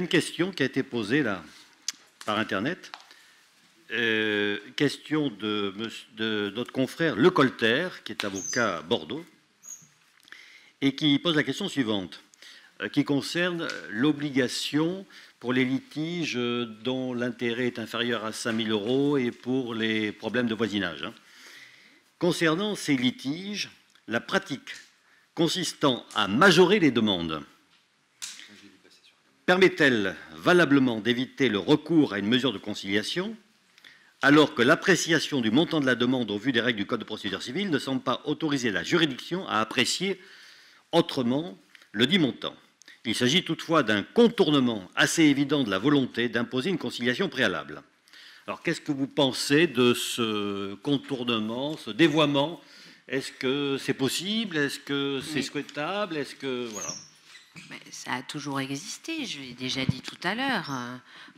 Une question qui a été posée là par Internet, question de notre confrère Le Colter, qui est avocat à Bordeaux, et qui pose la question suivante, qui concerne l'obligation pour les litiges dont l'intérêt est inférieur à 5 000 € et pour les problèmes de voisinage. Concernant ces litiges, la pratique consistant à majorer les demandes permet-elle valablement d'éviter le recours à une mesure de conciliation alors que l'appréciation du montant de la demande au vu des règles du Code de procédure civile ne semble pas autoriser la juridiction à apprécier autrement le dit montant? Il s'agit toutefois d'un contournement assez évident de la volonté d'imposer une conciliation préalable. Alors, qu'est-ce que vous pensez de ce contournement, ce dévoiement? Est-ce que c'est possible? Est-ce que c'est souhaitable? Est-ce que... Voilà. Ça a toujours existé, je l'ai déjà dit tout à l'heure.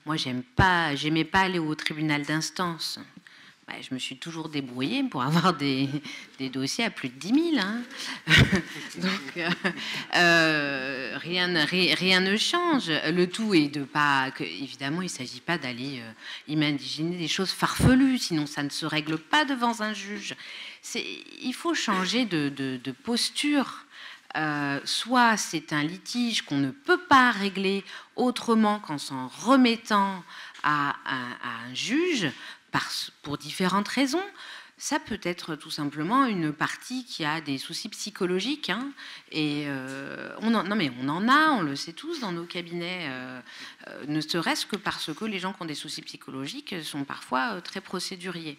Moi, j'aimais pas aller au tribunal d'instance. Je me suis toujours débrouillée pour avoir des dossiers à plus de 10 000. Hein. Donc, rien ne change. Le tout est de pas... évidemment, il ne s'agit pas d'aller imaginer des choses farfelues, sinon ça ne se règle pas devant un juge. Il faut changer de posture. Soit c'est un litige qu'on ne peut pas régler autrement qu'en s'en remettant à un juge pour différentes raisons. Ça peut être tout simplement une partie qui a des soucis psychologiques, hein, et on en a, on le sait tous dans nos cabinets, ne serait-ce que parce que les gens qui ont des soucis psychologiques sont parfois très procéduriers.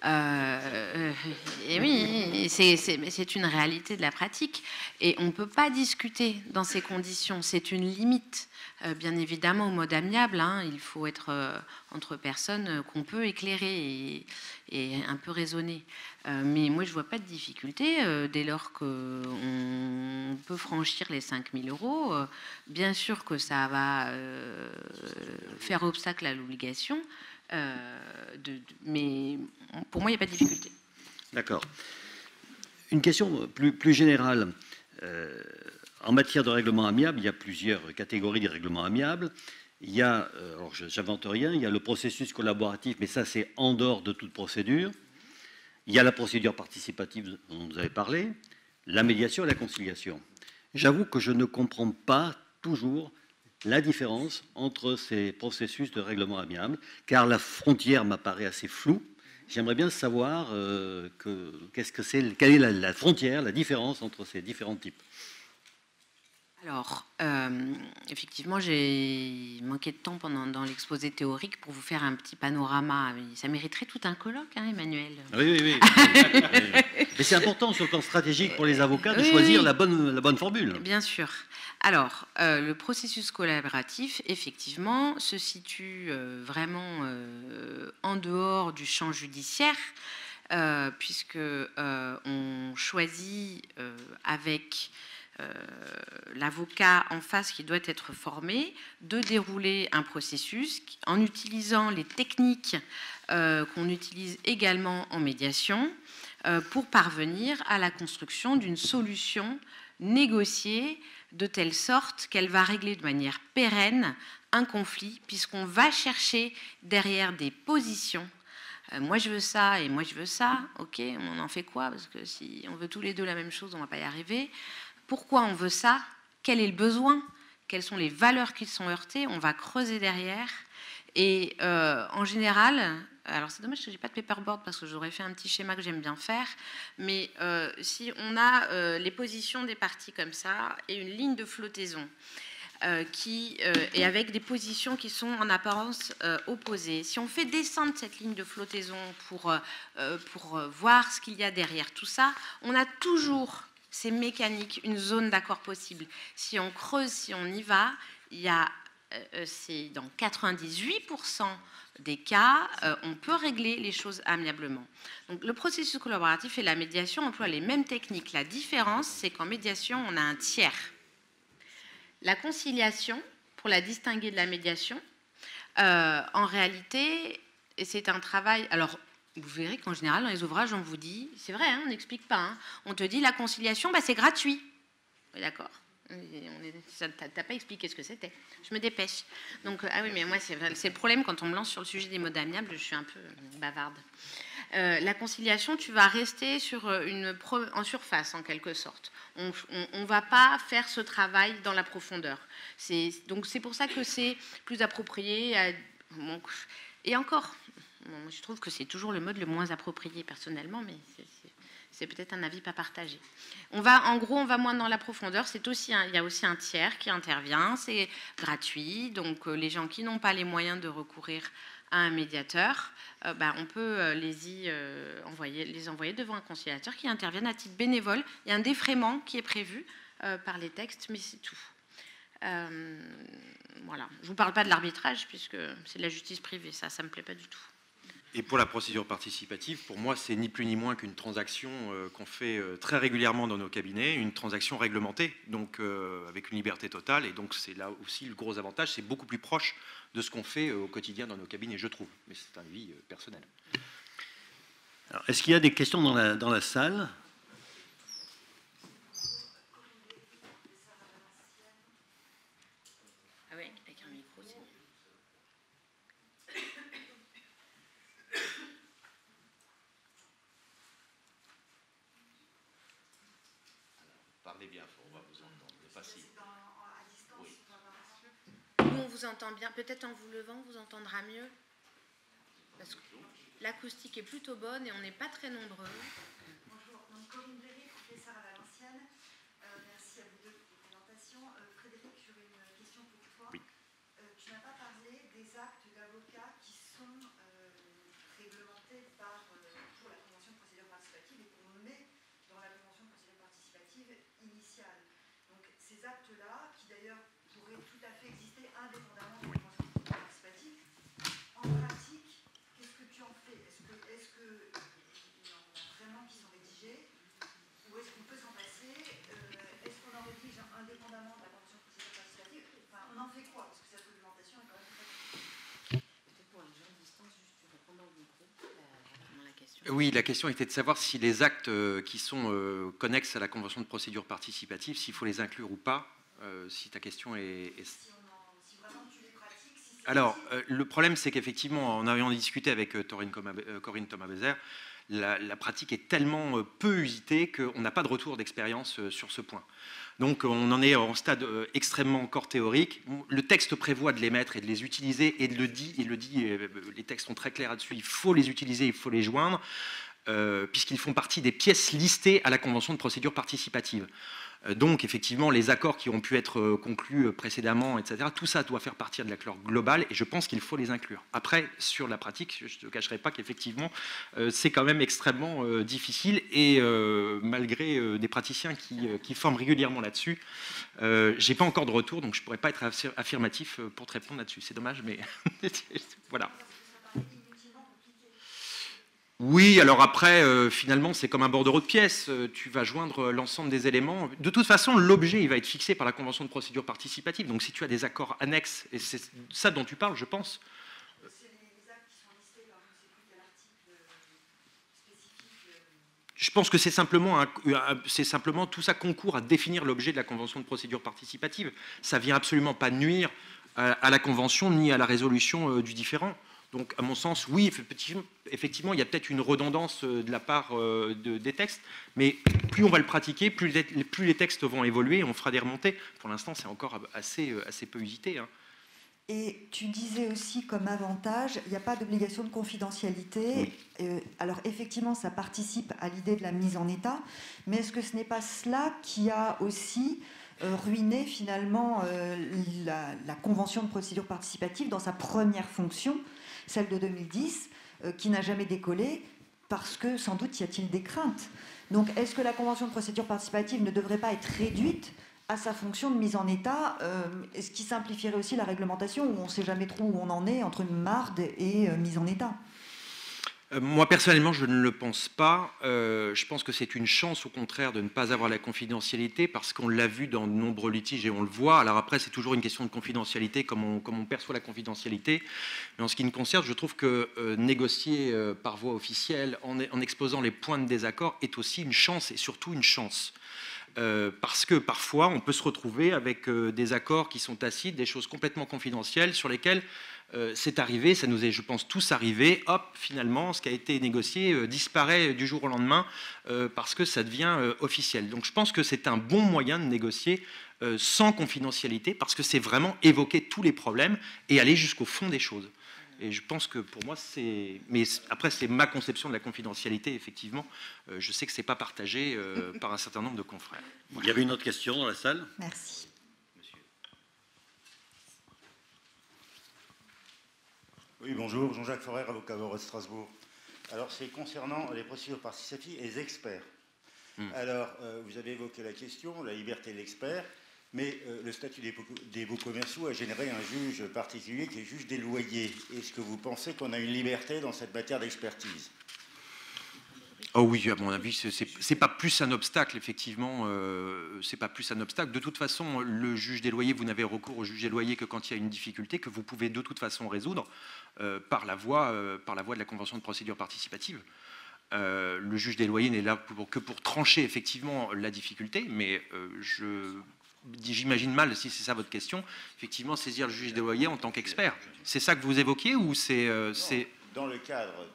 Et oui, c'est une réalité de la pratique et on ne peut pas discuter dans ces conditions. C'est une limite, bien évidemment, au mode amiable. Hein, il faut être entre personnes qu'on peut éclairer et un peu raisonner. Mais moi, je ne vois pas de difficulté dès lors qu'on peut franchir les 5 000 €. Bien sûr que ça va faire obstacle à l'obligation. Mais pour moi, il n'y a pas de difficulté. D'accord. Une question plus générale. En matière de règlement amiable, il y a plusieurs catégories de règlements amiables. Il y a, alors j'invente rien, il y a le processus collaboratif, mais ça c'est en dehors de toute procédure. Il y a la procédure participative dont vous avez parlé, la médiation et la conciliation. J'avoue que je ne comprends pas toujours la différence entre ces processus de règlement amiable, car la frontière m'apparaît assez floue. J'aimerais bien savoir quelle est la frontière, la différence entre ces différents types. Alors, effectivement, j'ai manqué de temps dans l'exposé théorique pour vous faire un petit panorama. Ça mériterait tout un colloque, hein, Emmanuel. Oui. Mais c'est important sur le plan stratégique pour les avocats de choisir la bonne formule. Bien sûr. Alors, le processus collaboratif, effectivement, se situe vraiment en dehors du champ judiciaire, puisque on choisit avec l'avocat en face qui doit être formé de dérouler un processus en utilisant les techniques qu'on utilise également en médiation pour parvenir à la construction d'une solution négociée de telle sorte qu'elle va régler de manière pérenne un conflit, puisqu'on va chercher derrière des positions. Moi je veux ça et moi je veux ça, ok, on en fait quoi? Parce que si on veut tous les deux la même chose, on ne va pas y arriver. Pourquoi on veut ça? Quel est le besoin? Quelles sont les valeurs qui sont heurtées? On va creuser derrière. Et en général, alors c'est dommage que je n'ai pas de paperboard parce que j'aurais fait un petit schéma que j'aime bien faire, mais si on a les positions des parties comme ça et une ligne de flottaison et avec des positions qui sont en apparence opposées, si on fait descendre cette ligne de flottaison pour voir ce qu'il y a derrière tout ça, on a toujours... C'est mécanique, une zone d'accord possible. Si on creuse, si on y va, il y a, c'est dans 98% des cas, on peut régler les choses amiablement. Donc, le processus collaboratif et la médiation emploient les mêmes techniques. La différence, c'est qu'en médiation, on a un tiers. La conciliation, pour la distinguer de la médiation, en réalité, c'est un travail... Alors, vous verrez qu'en général, dans les ouvrages, on vous dit, c'est vrai, hein, on n'explique pas, hein, on te dit la conciliation, c'est gratuit. Oui, d'accord. T'as pas expliqué ce que c'était. Je me dépêche. Donc, ah oui, mais moi, c'est le problème quand on me lance sur le sujet des modes amiables, je suis un peu bavarde. La conciliation, tu vas rester en surface, en quelque sorte. On ne va pas faire ce travail dans la profondeur. Donc, c'est pour ça que c'est plus approprié. Et encore, je trouve que c'est toujours le mode le moins approprié, personnellement, mais c'est peut-être un avis pas partagé. En gros, on va moins dans la profondeur. Il y a aussi un tiers qui intervient. C'est gratuit. Donc, les gens qui n'ont pas les moyens de recourir à un médiateur, on peut les envoyer devant un conciliateur qui intervienne à titre bénévole. Il y a un défraiement qui est prévu par les textes, mais c'est tout. Voilà. Je ne vous parle pas de l'arbitrage, puisque c'est de la justice privée. Ça ne me plaît pas du tout. Et pour la procédure participative, pour moi, c'est ni plus ni moins qu'une transaction qu'on fait très régulièrement dans nos cabinets, une transaction réglementée, donc avec une liberté totale. Et donc, c'est là aussi le gros avantage, c'est beaucoup plus proche de ce qu'on fait au quotidien dans nos cabinets, je trouve. Mais c'est un avis personnel. Est-ce qu'il y a des questions dans la salle ? Ah oui, avec un micro, c'est mieux. Parlez bien, on va vous entendre. Nous, on vous entend bien. Peut-être en vous levant, on vous entendra mieux. Parce que l'acoustique est plutôt bonne et on n'est pas très nombreux. Bonjour, donc Corinne Berry, professeure à Valenciennes. Merci à vous deux pour vos présentations. Frédéric, j'aurais une question pour toi. Oui. Tu n'as pas parlé des actes d'avocat qui sont réglementés pour la convention de procédure participative et qu'on met dans la convention de procédure participative initiale. Donc ces actes-là, qui d'ailleurs pourraient tout à fait exister indépendamment de la convention de procédure participative, en pratique, qu'est-ce que tu en fais? Est-ce que il y en a vraiment qui sont rédigés? Ou est-ce qu'on peut s'en passer? Est-ce qu'on en rédige indépendamment de la convention de procédure participative? Enfin, on en fait quoi? Parce que cette réglementation est quand même très compliquée. Peut-être pour les gens de distance, juste tu réponds au micro. La question. Oui, la question était de savoir si les actes qui sont connexes à la convention de procédure participative, s'il faut les inclure ou pas, si ta question est... Si vraiment tu les pratiques, si Alors, le problème, c'est qu'effectivement, en ayant discuté avec Corinne Thomas-Bézère, la pratique est tellement peu usitée qu'on n'a pas de retour d'expérience sur ce point. Donc, on en est en stade extrêmement encore théorique. Le texte prévoit de les mettre et de les utiliser, et il le dit, les textes sont très clairs là-dessus, il faut les utiliser, il faut les joindre, puisqu'ils font partie des pièces listées à la convention de procédure participative. Donc, effectivement, les accords qui ont pu être conclus précédemment, etc., tout ça doit faire partie de l'accord global et je pense qu'il faut les inclure. Après, sur la pratique, je ne te cacherai pas qu'effectivement, c'est quand même extrêmement difficile et malgré des praticiens qui forment régulièrement là-dessus, je n'ai pas encore de retour, donc je ne pourrais pas être affirmatif pour te répondre là-dessus. C'est dommage, mais voilà. Oui, alors après, finalement, c'est comme un bordereau de pièces. Tu vas joindre l'ensemble des éléments. De toute façon, l'objet, il va être fixé par la convention de procédure participative. Donc, si tu as des accords annexes, et c'est ça dont tu parles, je pense. c'est les actes qui sont listés dans je ne sais plus quel article spécifique. Je pense que c'est simplement tout ça concourt à définir l'objet de la convention de procédure participative. Ça vient absolument pas nuire à la convention ni à la résolution du différend. Donc, à mon sens, oui, effectivement, il y a peut-être une redondance de la part des textes, mais plus on va le pratiquer, plus les textes vont évoluer, on fera des remontées. Pour l'instant, c'est encore assez peu usité. Hein. Et tu disais aussi comme avantage, il n'y a pas d'obligation de confidentialité. Oui. Alors effectivement, ça participe à l'idée de la mise en état, mais est-ce que ce n'est pas cela qui a aussi ruiné finalement la convention de procédure participative dans sa première fonction, celle de 2010, qui n'a jamais décollé parce que sans doute y a-t-il des craintes. Donc est-ce que la convention de procédure participative ne devrait pas être réduite à sa fonction de mise en état, ce qui simplifierait aussi la réglementation, où on ne sait jamais trop où on en est entre une marde et mise en état? Moi, personnellement, je ne le pense pas. Je pense que c'est une chance, au contraire, de ne pas avoir la confidentialité, parce qu'on l'a vu dans de nombreux litiges et on le voit. Alors après, c'est toujours une question de confidentialité, comme on perçoit la confidentialité. Mais en ce qui me concerne, je trouve que négocier par voie officielle, en exposant les points de désaccord, est aussi une chance, et surtout une chance. parce que parfois on peut se retrouver avec des accords qui sont tacites, des choses complètement confidentielles sur lesquelles c'est arrivé, ça nous est, je pense, tous arrivé, hop, finalement, ce qui a été négocié disparaît du jour au lendemain parce que ça devient officiel. Donc je pense que c'est un bon moyen de négocier sans confidentialité, parce que c'est vraiment évoquer tous les problèmes et aller jusqu'au fond des choses. Et je pense que pour moi, c'est... Mais après, c'est ma conception de la confidentialité, effectivement. Je sais que ce n'est pas partagé par un certain nombre de confrères. Il y avait une autre question dans la salle. Merci. Oui, bonjour, Jean-Jacques Forêt, avocat barreau de Strasbourg. Alors, c'est concernant les procédures participatives et les experts. Alors, vous avez évoqué la question, la liberté de l'expert, mais le statut des baux commerciaux a généré un juge particulier qui est juge des loyers. Est-ce que vous pensez qu'on a une liberté dans cette matière d'expertise ? Oh oui, à mon avis, c'est pas plus un obstacle, effectivement. C'est pas plus un obstacle. De toute façon, le juge des loyers, vous n'avez recours au juge des loyers que quand il y a une difficulté que vous pouvez de toute façon résoudre par la voie de la convention de procédure participative. Le juge des loyers n'est là que pour trancher effectivement la difficulté, mais j'imagine mal, si c'est ça votre question, effectivement saisir le juge des loyers en tant qu'expert. C'est ça que vous évoquiez ou c'est Dans le cadre,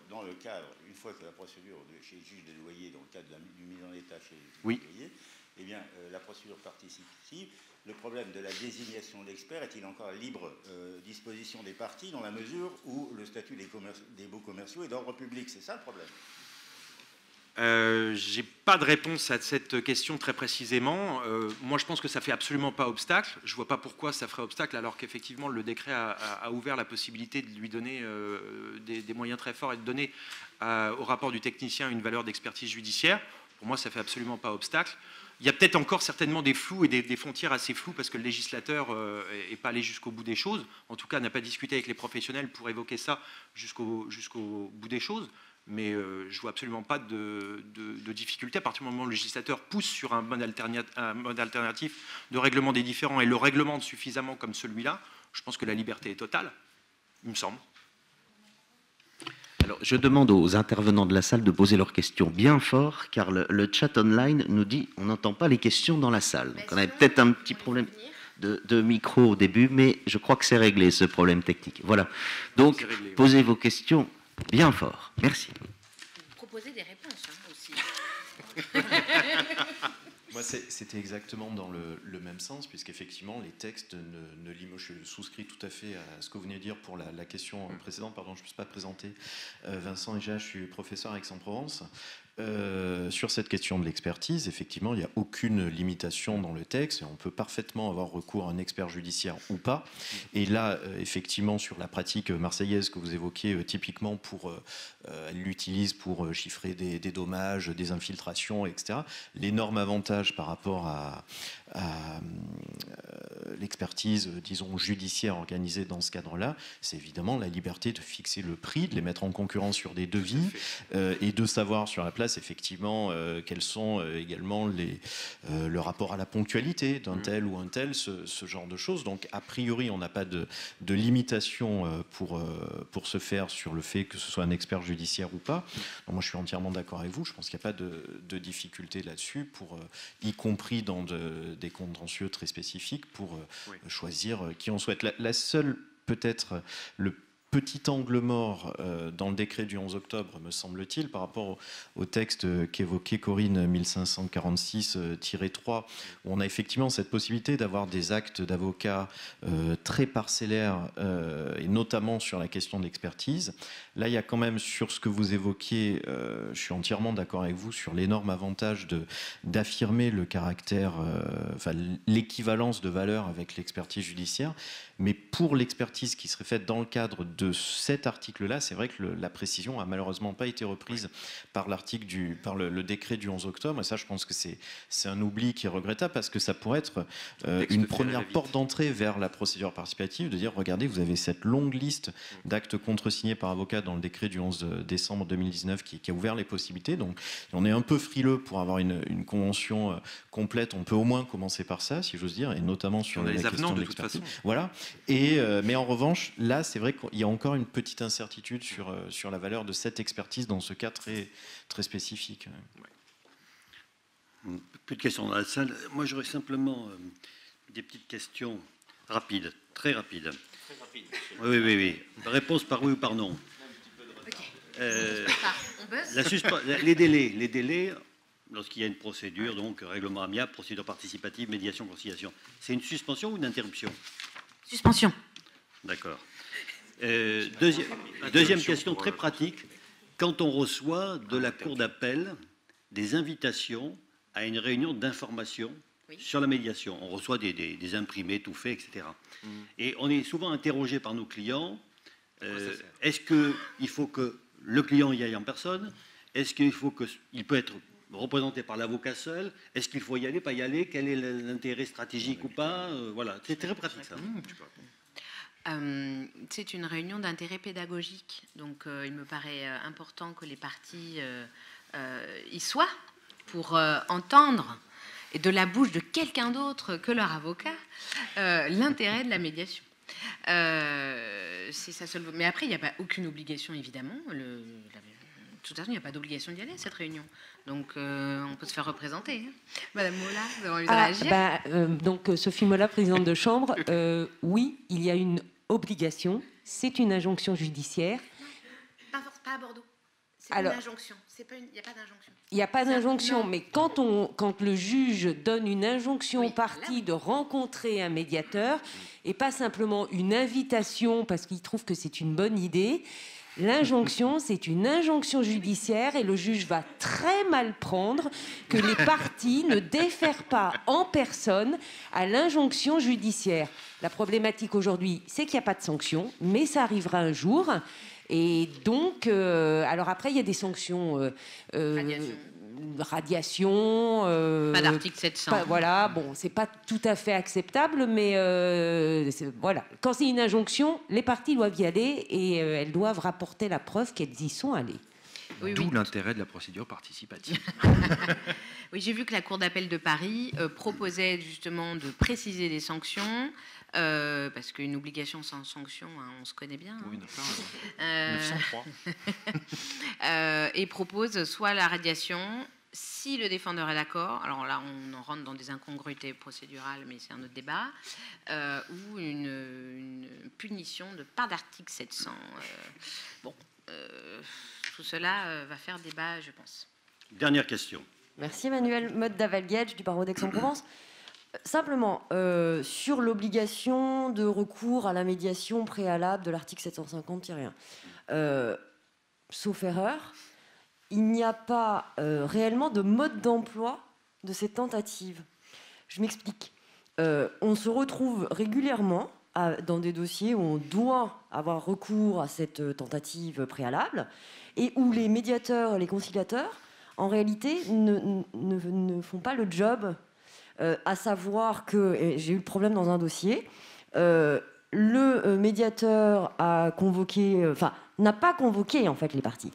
une fois que la procédure chez le juge des loyers, dans le cadre du mise en état chez le juge des loyers, eh bien, la procédure participative, le problème de la désignation de l'expert est-il encore à libre disposition des parties dans la mesure où le statut des baux commerciaux est d'ordre public? C'est ça le problème. J'ai pas de réponse à cette question très précisément. Moi, je pense que ça fait absolument pas obstacle. Je vois pas pourquoi ça ferait obstacle, alors qu'effectivement le décret a ouvert la possibilité de lui donner des moyens très forts et de donner au rapport du technicien une valeur d'expertise judiciaire. Pour moi, ça fait absolument pas obstacle. Il y a peut-être encore certainement des flous et des frontières assez floues parce que le législateur n'est pas allé jusqu'au bout des choses. En tout cas, n'a pas discuté avec les professionnels pour évoquer ça jusqu'au bout des choses. Mais je ne vois absolument pas de difficulté. À partir du moment où le législateur pousse sur un mode alternatif de règlement des différends et le réglemente suffisamment comme celui-là, je pense que la liberté est totale, il me semble. Alors, je demande aux intervenants de la salle de poser leurs questions bien fort, car le chat online nous dit on n'entend pas les questions dans la salle. Donc, on avait peut-être un petit problème de micro au début, mais je crois que c'est réglé, ce problème technique. Voilà. Donc, posez vos questions bien fort. Merci. Proposer des réponses aussi. Moi, c'était exactement dans le même sens, puisqu'effectivement, les textes ne limochent. Je souscris tout à fait à ce que vous venez de dire pour la question précédente. Pardon, je ne me suis pas présenté. Vincent Eja, je suis professeur à Aix-en-Provence. Sur cette question de l'expertise, effectivement, il n'y a aucune limitation dans le texte et on peut parfaitement avoir recours à un expert judiciaire ou pas. Et là, effectivement, sur la pratique marseillaise que vous évoquiez, typiquement, elle l'utilise pour chiffrer des dommages, des infiltrations, etc. L'énorme avantage par rapport à l'expertise, disons, judiciaire organisée dans ce cadre-là, c'est évidemment la liberté de fixer le prix, de les mettre en concurrence sur des devis et de savoir sur la place, effectivement, quels sont également le rapport à la ponctualité d'un tel ou un tel, ce genre de choses. Donc, a priori, on n'a pas de limitation pour se faire sur le fait que ce soit un expert judiciaire ou pas. Donc, moi, je suis entièrement d'accord avec vous. Je pense qu'il n'y a pas de difficulté là-dessus, y compris dans des contentieux très spécifiques, pour choisir qui on souhaite. La seule, peut-être, le petit angle mort dans le décret du 11 octobre, me semble-t-il, par rapport au texte qu'évoquait Corinne 1546-3, où on a effectivement cette possibilité d'avoir des actes d'avocat très parcellaires, et notamment sur la question de l'expertise. Là, il y a quand même, sur ce que vous évoquiez, je suis entièrement d'accord avec vous, sur l'énorme avantage d'affirmer le caractère, l'équivalence de valeur avec l'expertise judiciaire. Mais pour l'expertise qui serait faite dans le cadre de cet article-là, c'est vrai que la précision n'a malheureusement pas été reprise par le décret du 11 octobre. Et ça, je pense que c'est un oubli qui est regrettable, parce que ça pourrait être une première porte d'entrée vers la procédure participative, de dire, regardez, vous avez cette longue liste d'actes contresignés par avocat dans le décret du 11 décembre 2019 qui a ouvert les possibilités. Donc, on est un peu frileux pour avoir une convention complète. On peut au moins commencer par ça, si j'ose dire, et notamment sur la question de l'expertise. Voilà. Mais en revanche, là, c'est vrai qu'il y a encore une petite incertitude sur la valeur de cette expertise dans ce cas très, très spécifique. Plus de questions dans la salle. Moi, j'aurais simplement des petites questions rapides, très rapides. Très rapide. Oui. Réponse par oui ou par non. Les délais, lorsqu'il y a une procédure, donc règlement amiable, procédure participative, médiation, conciliation, c'est une suspension ou une interruption? Suspension. D'accord. Deuxième question très pratique. Quand on reçoit de la Cour d'appel des invitations à une réunion d'information sur la médiation, on reçoit des imprimés tout faits, etc. Et on est souvent interrogé par nos clients. Est-ce qu'il faut que le client y aille en personne? Est-ce qu'il peut être représenté par l'avocat seul? Est-ce qu'il faut y aller, pas y aller? Quel est l'intérêt stratégique ou pas? Voilà, c'est très pratique ça. C'est une réunion d'intérêt pédagogique, donc il me paraît important que les parties y soient pour entendre, et de la bouche de quelqu'un d'autre que leur avocat, l'intérêt de la médiation. C'est ça seul. Mais après, il n'y a pas aucune obligation, évidemment. De toute façon, il n'y a pas d'obligation d'y aller à cette réunion. Donc, on peut se faire représenter. Hein. Madame Mola, vous avez envie de réagir? Donc, Sophie Mola, présidente de Chambre. Oui, il y a une obligation. C'est une injonction judiciaire. Pas à Bordeaux. C'est une injonction. Il n'y a pas d'injonction. Il n'y a pas d'injonction, mais quand le juge donne une injonction aux parties de rencontrer un médiateur, et pas simplement une invitation parce qu'il trouve que c'est une bonne idée, l'injonction, c'est une injonction judiciaire et le juge va très mal prendre que les parties ne défèrent pas en personne à l'injonction judiciaire. La problématique aujourd'hui, c'est qu'il n'y a pas de sanction, mais ça arrivera un jour. Et donc, alors après, il y a des sanctions, radiation. Pas d'article 700. Voilà, bon, c'est pas tout à fait acceptable, mais voilà. Quand c'est une injonction, les parties doivent y aller et elles doivent rapporter la preuve qu'elles y sont allées. D'où l'intérêt de la procédure participative. Oui, j'ai vu que la Cour d'appel de Paris proposait justement de préciser les sanctions. Parce qu'une obligation sans sanction, hein, on se connaît bien. Oui, 903. Et propose soit la radiation, si le défendeur est d'accord, alors là on en rentre dans des incongruités procédurales, mais c'est un autre débat, ou une punition de part d'article 700. Tout cela va faire débat, je pense. Dernière question. Merci Emmanuel. Maud Davalguedge du barreau d'Aix-en-Provence. Simplement, sur l'obligation de recours à la médiation préalable de l'article 750-1, sauf erreur, il n'y a pas réellement de mode d'emploi de ces tentatives. Je m'explique. On se retrouve régulièrement dans des dossiers où on doit avoir recours à cette tentative préalable et où les médiateurs, les conciliateurs, en réalité, ne font pas le job. À savoir que, j'ai eu le problème dans un dossier, le médiateur a convoqué, n'a pas convoqué en fait les parties,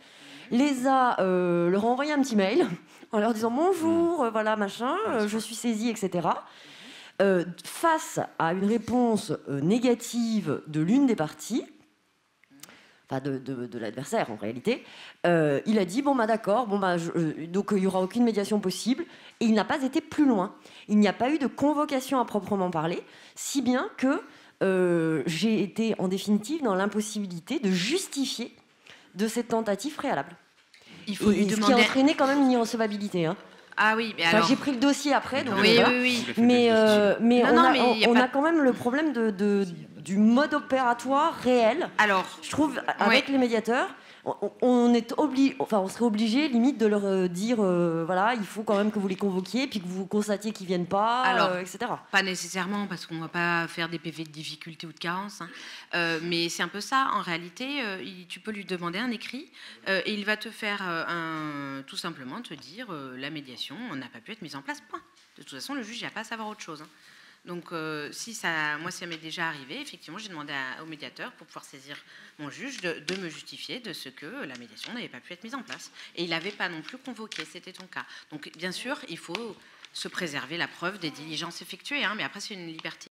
leur a envoyé un petit mail en leur disant bonjour, voilà machin, je suis saisi, etc. Face à une réponse négative de l'une des parties, enfin de l'adversaire en réalité, il a dit bon bah d'accord, donc il n'y aura aucune médiation possible, et il n'a pas été plus loin. Il n'y a pas eu de convocation à proprement parler, si bien que j'ai été en définitive dans l'impossibilité de justifier de cette tentative préalable. Il faut lui demander... Ce qui a entraîné quand même une irrecevabilité. Hein. Ah oui, mais alors... J'ai pris le dossier après, donc oui, voilà. oui. Mais on a quand même le problème du mode opératoire réel. Alors, je trouve, avec les médiateurs, on serait obligé limite de leur dire voilà, il faut quand même que vous les convoquiez, puis que vous constatiez qu'ils viennent pas, etc. Pas nécessairement, parce qu'on va pas faire des PV de difficulté ou de carence, hein. Mais c'est un peu ça. En réalité, tu peux lui demander un écrit et il va te faire tout simplement te dire la médiation n'a pas pu être mise en place. Point. De toute façon, le juge n'a pas à savoir autre chose. Hein. Donc, moi, ça m'est déjà arrivé. Effectivement, j'ai demandé au médiateur, pour pouvoir saisir mon juge, de me justifier de ce que la médiation n'avait pas pu être mise en place. Et il n'avait pas non plus convoqué, c'était ton cas. Donc, bien sûr, il faut se préserver la preuve des diligences effectuées, hein, mais après, c'est une liberté